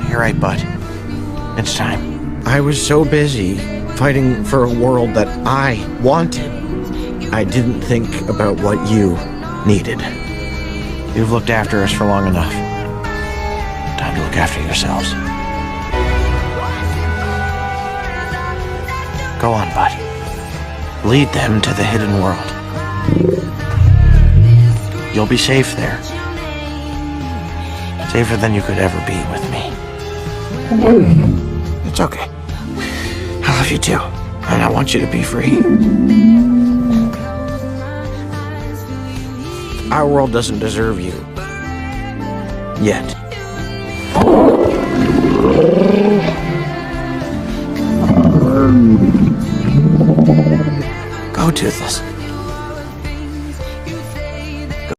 You're right, bud. It's time. I was so busy fighting for a world that I wanted. I didn't think about what you needed. You've looked after us for long enough. Time to look after yourselves. Go on, bud. Lead them to the hidden world. You'll be safe there. Safer than you could ever be with me. It's okay. I love you too, and I want you to be free. Our world doesn't deserve you. Yet. Go, Toothless.